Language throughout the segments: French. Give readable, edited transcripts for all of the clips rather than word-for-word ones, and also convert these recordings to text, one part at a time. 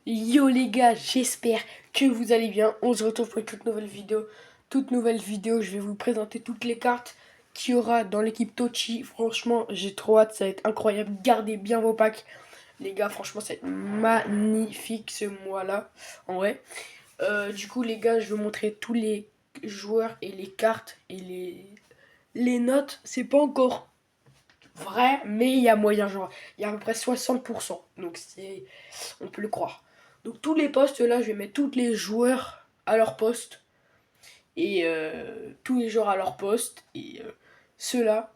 Yo les gars, j'espère que vous allez bien. On se retrouve pour une toute nouvelle vidéo. Toute nouvelle vidéo, je vais vous présenter toutes les cartes qu'il y aura dans l'équipe Tochi. Franchement, j'ai trop hâte, ça va être incroyable. Gardez bien vos packs. Les gars, franchement, ça va être magnifique ce mois-là. En vrai. Du coup, les gars, je vais vous montrer tous les joueurs et les cartes et les notes. C'est pas encore vrai, mais il y a moyen. Genre, il y a à peu près 60%. Donc, on peut le croire. Donc tous les postes là, je vais mettre tous les joueurs à leur poste. Et tous les joueurs à leur poste. Et ceux-là.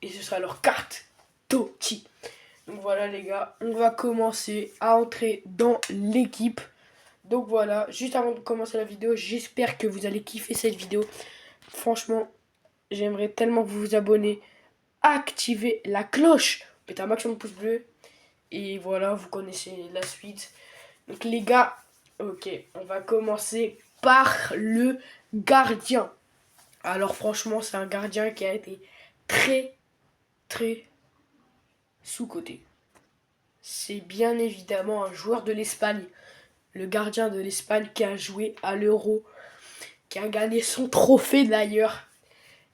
Et ce sera leur carte Tochi. Donc voilà les gars, on va commencer à entrer dans l'équipe. Donc voilà, juste avant de commencer la vidéo, j'espère que vous allez kiffer cette vidéo. Franchement, j'aimerais tellement que vous vous abonnez. Activez la cloche. Mettez un maximum de pouces bleus. Et voilà, vous connaissez la suite. Donc les gars, ok, on va commencer par le gardien. Alors franchement, c'est un gardien qui a été très, très sous-coté. C'est bien évidemment un joueur de l'Espagne, le gardien de l'Espagne qui a joué à l'Euro, qui a gagné son trophée d'ailleurs,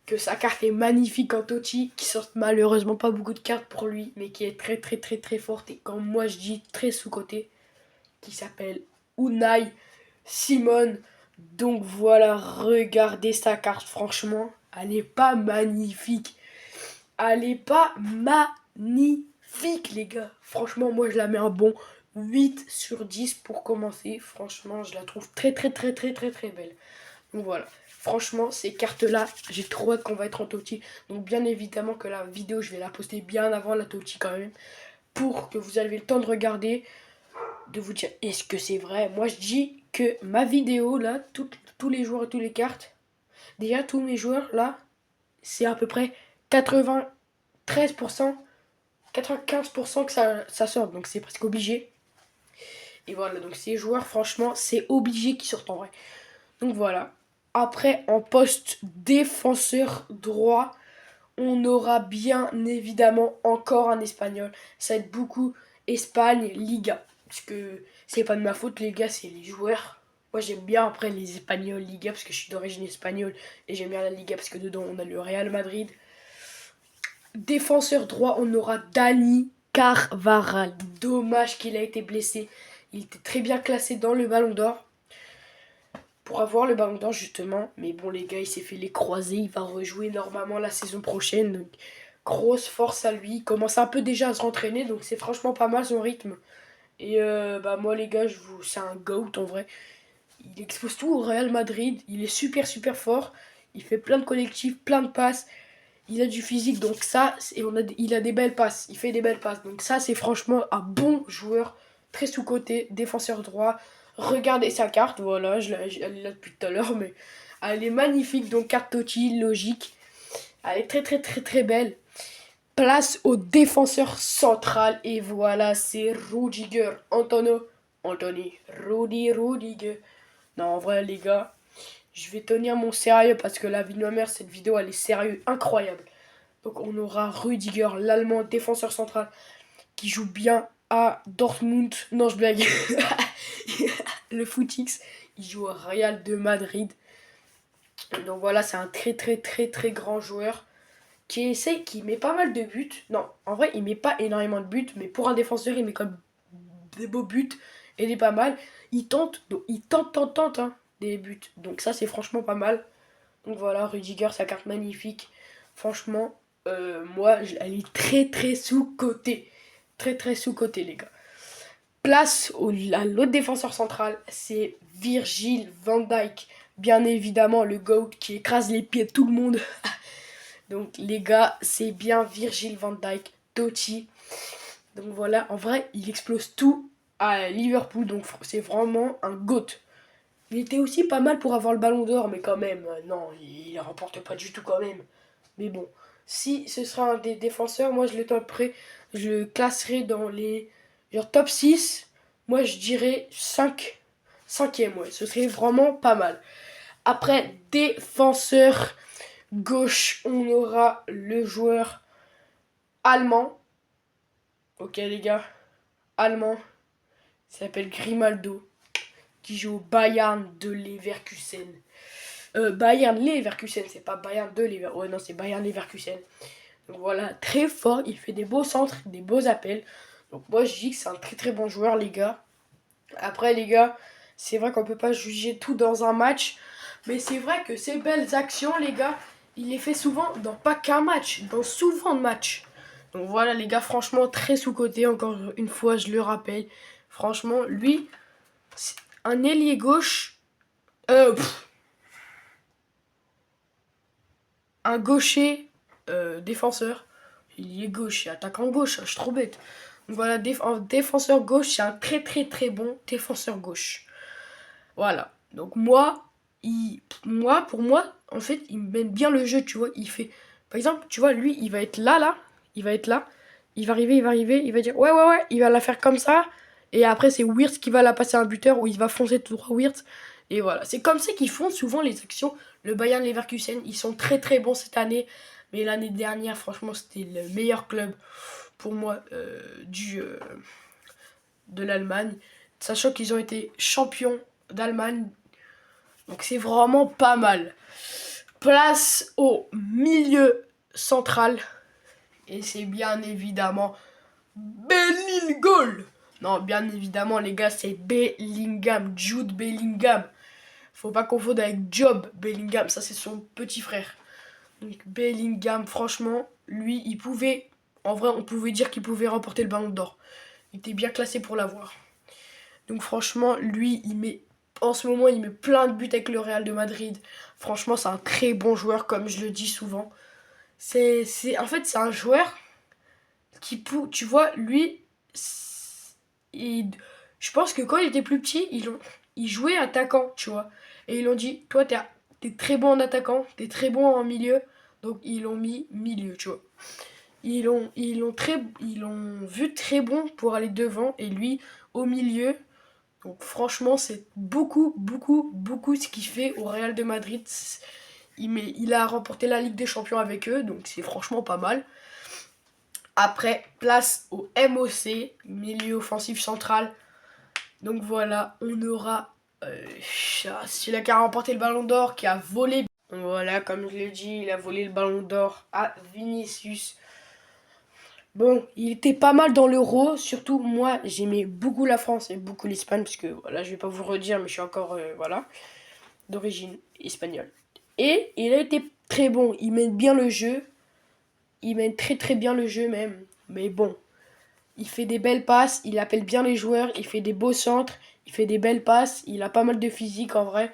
que sa carte est magnifique en Totti, qui sort malheureusement pas beaucoup de cartes pour lui, mais qui est très très très très forte et comme moi je dis très sous-coté, qui s'appelle Unai Simon. Donc voilà, regardez sa carte, franchement, elle n'est pas magnifique. Elle n'est pas magnifique, les gars. Franchement, moi, je la mets un bon 8 sur 10 pour commencer. Franchement, je la trouve très, très, très, très, très, très belle. Donc voilà. Franchement, ces cartes-là, j'ai trop hâte qu'on va être en Totti. Donc bien évidemment que la vidéo, je vais la poster bien avant la Totti quand même. Pour que vous avez le temps de regarder, de vous dire est-ce que c'est vrai. Moi je dis que ma vidéo là, tous les joueurs et toutes les cartes, déjà tous mes joueurs là, c'est à peu près 93%, 95% que ça sort, donc c'est presque obligé. Et voilà, donc ces joueurs franchement c'est obligé qu'ils sortent en vrai. Donc voilà. Après en poste défenseur droit, on aura bien évidemment encore un espagnol. Ça va être beaucoup Espagne, Liga. Parce que c'est pas de ma faute, les gars, c'est les joueurs. Moi, j'aime bien après les Espagnols, Liga, parce que je suis d'origine espagnole. Et j'aime bien la Liga, parce que dedans, on a le Real Madrid. Défenseur droit, on aura Dani Carvajal. Dommage qu'il a été blessé. Il était très bien classé dans le Ballon d'Or. Pour avoir le Ballon d'Or, justement. Mais bon, les gars, il s'est fait les croisés. Il va rejouer normalement la saison prochaine. Donc, grosse force à lui. Il commence un peu déjà à se rentraîner. Donc, c'est franchement pas mal son rythme. Et bah, moi, les gars, c'est un GOAT en vrai. Il expose tout au Real Madrid. Il est super, super fort. Il fait plein de collectifs, plein de passes. Il a du physique. Donc, ça, il a des belles passes. Il fait des belles passes. Donc, ça, c'est franchement un bon joueur. Très sous-coté. Défenseur droit. Regardez sa carte. Voilà, elle est là depuis tout à l'heure. Mais elle est magnifique. Donc, carte Totti, logique. Elle est très, très, très, très belle. Place au défenseur central. Et voilà, c'est Rudiger. Anthony. Rudiger. Non, en vrai, les gars, je vais tenir mon sérieux parce que la vie de ma mère, cette vidéo, elle est sérieuse, incroyable. Donc, on aura Rudiger, l'allemand défenseur central, qui joue bien à Dortmund. Non, je blague. Le Footix, il joue au Real de Madrid. Donc voilà, c'est un très, très, très, très grand joueur qui met pas mal de buts. Non, en vrai, il met pas énormément de buts, mais pour un défenseur, il met comme des beaux buts et il est pas mal. Il tente, donc il tente hein, des buts. Donc ça, c'est franchement pas mal. Donc voilà, Rudiger, sa carte magnifique. Franchement, moi, elle est très très sous-cotée. Très très sous-cotée, les gars. Place à l'autre défenseur central, c'est Virgil van Dijk. Bien évidemment, le GOAT qui écrase les pieds de tout le monde. Donc les gars, c'est bien Virgil van Dijk, Totti. Donc voilà, en vrai, il explose tout à Liverpool. Donc c'est vraiment un GOAT. Il était aussi pas mal pour avoir le ballon d'or, mais quand même, non, il ne remporte pas du tout quand même. Mais bon, si ce sera un des défenseurs, moi je le toperai, je le classerai dans les genre top 6. Moi je dirais 5, 5e, ouais, ce serait vraiment pas mal. Après, défenseur gauche, on aura le joueur allemand. Ok les gars, allemand. Il s'appelle Grimaldo, qui joue au Bayern de Leverkusen. Bayern Leverkusen, c'est pas Bayern de Leverkusen. Ouais, non, c'est Bayern Leverkusen. Donc voilà, très fort. Il fait des beaux centres, des beaux appels. Donc moi, je dis que c'est un très très bon joueur, les gars. Après, les gars, c'est vrai qu'on peut pas juger tout dans un match. Mais c'est vrai que ces belles actions, les gars, il les fait souvent dans pas qu'un match, dans souvent de matchs. Donc voilà, les gars, franchement, très sous-coté. Encore une fois, je le rappelle. Franchement, lui, c'est un ailier gauche. Euh, pff, un gaucher défenseur. Il est gauche, il est attaquant gauche, je suis trop bête. Donc voilà, un défenseur gauche, c'est un très très très bon défenseur gauche. Voilà. Donc pour moi, en fait, il mène bien le jeu, tu vois. Il fait, par exemple, tu vois, lui, il va être là, il va être là, il va arriver, il va dire, ouais, il va la faire comme ça. Et après, c'est Wirtz qui va la passer à un buteur ou il va foncer tout droit Wirtz. Et voilà, c'est comme ça qu'ils font souvent les actions. Le Bayern Leverkusen, ils sont très très bons cette année. Mais l'année dernière, franchement, c'était le meilleur club pour moi de l'Allemagne. Sachant qu'ils ont été champions d'Allemagne. Donc c'est vraiment pas mal. Place au milieu central. Et c'est bien évidemment Bellingham. Non, bien évidemment, les gars, c'est Bellingham. Jude Bellingham. Faut pas confondre avec Job Bellingham. Ça, c'est son petit frère. Donc Bellingham, franchement, lui, il pouvait... En vrai, on pouvait dire qu'il pouvait remporter le ballon d'or. Il était bien classé pour l'avoir. Donc franchement, lui, en ce moment, il met plein de buts avec le Real de Madrid. Franchement, c'est un très bon joueur, comme je le dis souvent. En fait, c'est un joueur tu vois, lui, je pense que quand il était plus petit, il jouait attaquant, tu vois. Et ils l'ont dit, toi, t'es très bon en attaquant, t'es très bon en milieu. Donc, ils l'ont mis milieu, tu vois. Ils l'ont vu très bon pour aller devant et lui au milieu. Donc franchement, c'est beaucoup ce qu'il fait au Real de Madrid. Il a remporté la Ligue des Champions avec eux, donc c'est franchement pas mal. Après, place au MOC, milieu offensif central. Donc voilà, on aura celui qui a remporté le Ballon d'Or, qui a volé. Donc voilà, comme je l'ai dit, il a volé le Ballon d'Or à Vinicius. Bon, il était pas mal dans l'Euro, surtout moi j'aimais beaucoup la France et beaucoup l'Espagne, parce que voilà, je vais pas vous redire, mais je suis encore voilà, d'origine espagnole. Et il a été très bon, il mène bien le jeu, il mène très très bien le jeu même, mais bon, il fait des belles passes, il appelle bien les joueurs, il fait des beaux centres, il fait des belles passes, il a pas mal de physique en vrai.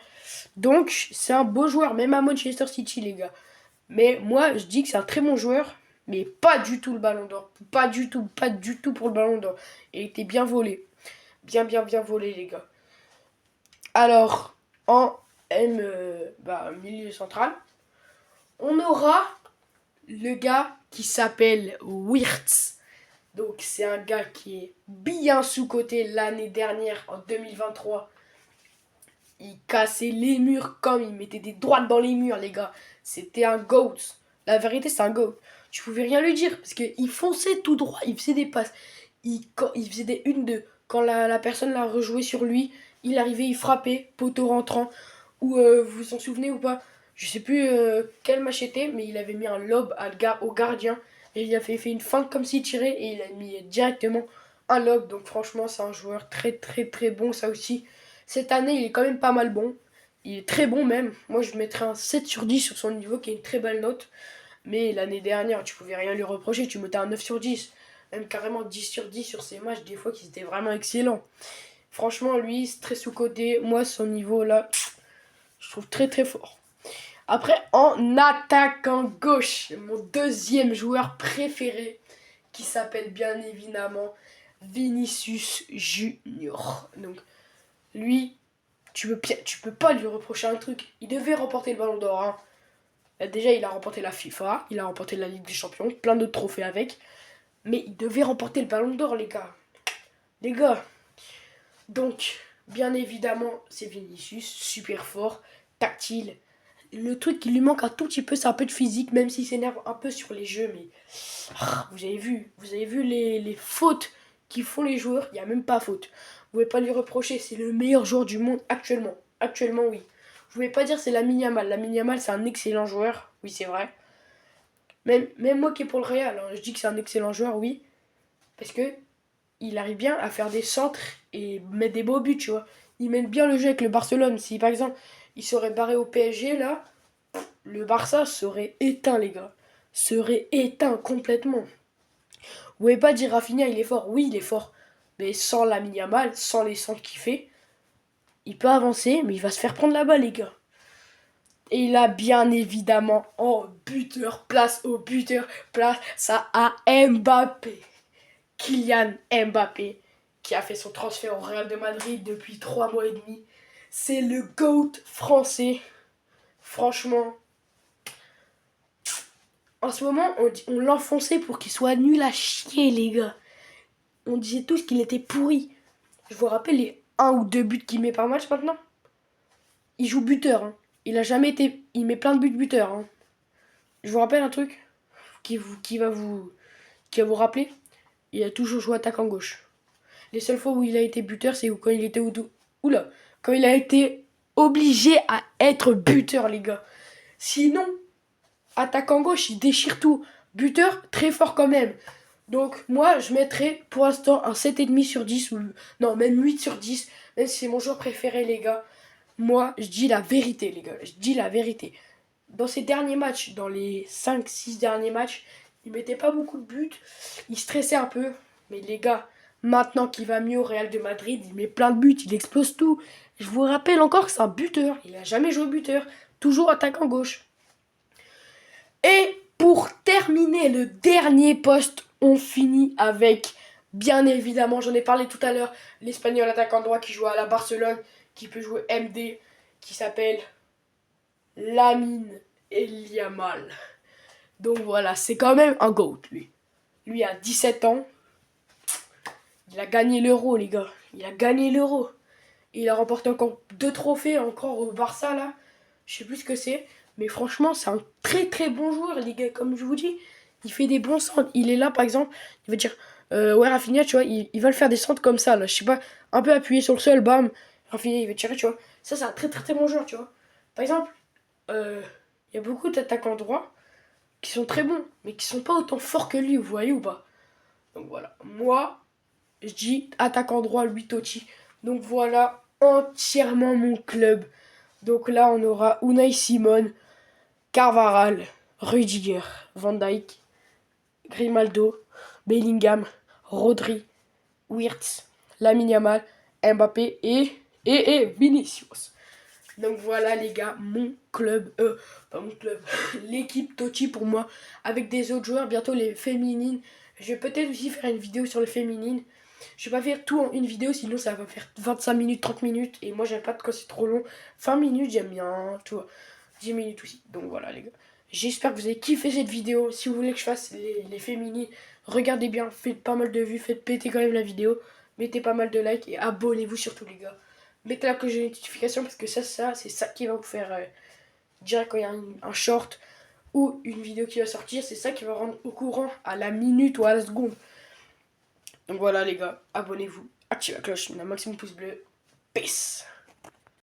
Donc c'est un beau joueur, même à Manchester City les gars. Mais moi, je dis que c'est un très bon joueur, mais pas du tout le ballon d'or. Pas du tout pour le ballon d'or. Il était bien volé. Bien volé, les gars. Alors, en milieu central, on aura le gars qui s'appelle Wirtz. Donc, c'est un gars qui est bien sous-coté l'année dernière, en 2023. Il cassait les murs comme il mettait des droites dans les murs, les gars. C'était un GOAT. La vérité, c'est un GOAT. Tu pouvais rien lui dire parce qu'il fonçait tout droit, il faisait des passes. Il faisait des 1-2. Quand la personne l'a rejoué sur lui, il arrivait, il frappait, poteau rentrant. Ou vous vous en souvenez ou pas? Je sais plus quel match c'était, mais il avait mis un lob au gardien. Et il a fait une feinte comme s'il tirait et il a mis directement un lob. Donc franchement, c'est un joueur très très très bon, ça aussi. Cette année, il est quand même pas mal bon. Il est très bon même. Moi, je mettrais un 7 sur 10 sur son niveau, qui est une très belle note. Mais l'année dernière, tu pouvais rien lui reprocher. Tu mettais un 9 sur 10. Même carrément 10 sur 10 sur ses matchs, des fois, qui étaient vraiment excellents. Franchement, lui, c'est très sous-coté. Moi, son niveau, là, je trouve très très fort. Après, en attaquant gauche, mon deuxième joueur préféré, qui s'appelle bien évidemment Vinicius Junior. Donc, lui, tu peux pas lui reprocher un truc. Il devait remporter le ballon d'or. Hein. Déjà, il a remporté la FIFA, il a remporté la Ligue des Champions, plein d'autres trophées avec. Mais il devait remporter le ballon d'or, les gars. Les gars. Donc, bien évidemment, c'est Vinicius, super fort, tactile. Le truc qui lui manque un tout petit peu, c'est un peu de physique, même s'il s'énerve un peu sur les jeux. Mais vous avez vu les fautes qu'ils font les joueurs. Il n'y a même pas faute. pouvez pas lui reprocher, c'est le meilleur joueur du monde actuellement. Actuellement, oui. Vous pouvez pas dire c'est Lamine Yamal. Lamine Yamal, c'est un excellent joueur, oui, c'est vrai. Même moi qui est pour le Real, hein, je dis que c'est un excellent joueur, oui. Parce que il arrive bien à faire des centres et mettre des beaux buts, tu vois. Il mène bien le jeu avec le Barcelone. Si par exemple, il serait barré au PSG, là, le Barça serait éteint, les gars. Serait éteint complètement. Vous pouvez pas dire Rafinha, il est fort. Oui, il est fort. Mais sans Lamine Yamal, sans les centres qu'il fait, il peut avancer, mais il va se faire prendre la balle, les gars. Et il a bien évidemment, en buteur, place au buteur, place ça à Mbappé. Kylian Mbappé, qui a fait son transfert au Real de Madrid depuis 3 mois et demi. C'est le GOAT français. Franchement, en ce moment, on l'enfonçait pour qu'il soit nul à chier, les gars. On disait tous qu'il était pourri. Je vous rappelle les 1 ou 2 buts qu'il met par match maintenant. Il joue buteur. Hein. Il a jamais été. Il met plein de buts buteur. Hein. Je vous rappelle un truc qui va vous rappeler. Il a toujours joué attaquant gauche. Les seules fois où il a été buteur, c'est quand il était oula, quand il a été obligé à être buteur, les gars. Sinon, attaquant gauche, il déchire tout. Buteur, très fort quand même. Donc, moi, je mettrais pour l'instant un 7,5 sur 10. Ou non, même 8 sur 10. Même si c'est mon joueur préféré, les gars. Moi, je dis la vérité, les gars. Je dis la vérité. Dans ces derniers matchs, dans les 5-6 derniers matchs, il mettait pas beaucoup de buts. Il stressait un peu. Mais les gars, maintenant qu'il va mieux au Real de Madrid, il met plein de buts, il explose tout. Je vous rappelle encore que c'est un buteur. Il n'a jamais joué buteur. Toujours attaquant gauche. Et pour terminer le dernier poste, on finit avec, bien évidemment, j'en ai parlé tout à l'heure, l'Espagnol attaquant droit qui joue à la Barcelone, qui peut jouer MD, qui s'appelle Lamine Yamal. Donc voilà, c'est quand même un GOAT, lui. Lui a 17 ans. Il a gagné l'Euro, les gars. Il a gagné l'Euro. Il a remporté encore 2 trophées encore au Barça, là. Je sais plus ce que c'est. Mais franchement, c'est un très très bon joueur, les gars. Comme je vous dis, il fait des bons centres. Il est là, par exemple, il va dire ouais, Rafinha, tu vois, il va le faire des centres comme ça, là. Je sais pas, un peu appuyé sur le sol, bam. Rafinha, il va tirer, tu vois. Ça, c'est un très très très bon joueur, tu vois. Par exemple, il y a beaucoup d'attaquants droits qui sont très bons, mais qui sont pas autant forts que lui, vous voyez ou pas. Donc voilà. Moi, je dis attaquant droit, lui, Totti. Donc voilà, entièrement mon club. Donc là, on aura Unai Simon, Carvajal, Rudiger, Van Dijk, Grimaldo, Bellingham, Rodri, Wirtz, Lamine Yamal, Mbappé et Vinicius. Donc voilà les gars, mon club, pas mon club, l'équipe Totti pour moi, avec des autres joueurs, bientôt les féminines. Je vais peut-être aussi faire une vidéo sur les féminines. Je vais pas faire tout en une vidéo, sinon ça va faire 25 minutes, 30 minutes. Et moi j'aime pas quand c'est trop long. 20 minutes j'aime bien, tu vois. 10 minutes aussi. Donc voilà les gars. J'espère que vous avez kiffé cette vidéo. Si vous voulez que je fasse les féminines, regardez bien, faites pas mal de vues, faites péter quand même la vidéo. Mettez pas mal de likes et abonnez-vous surtout les gars. Mettez la cloche de notification parce que c'est ça qui va vous faire dire quand il y a un short ou une vidéo qui va sortir. C'est ça qui va rendre au courant à la minute ou à la seconde. Donc voilà les gars, abonnez-vous, activez la cloche, un maximum de pouces bleus. Peace.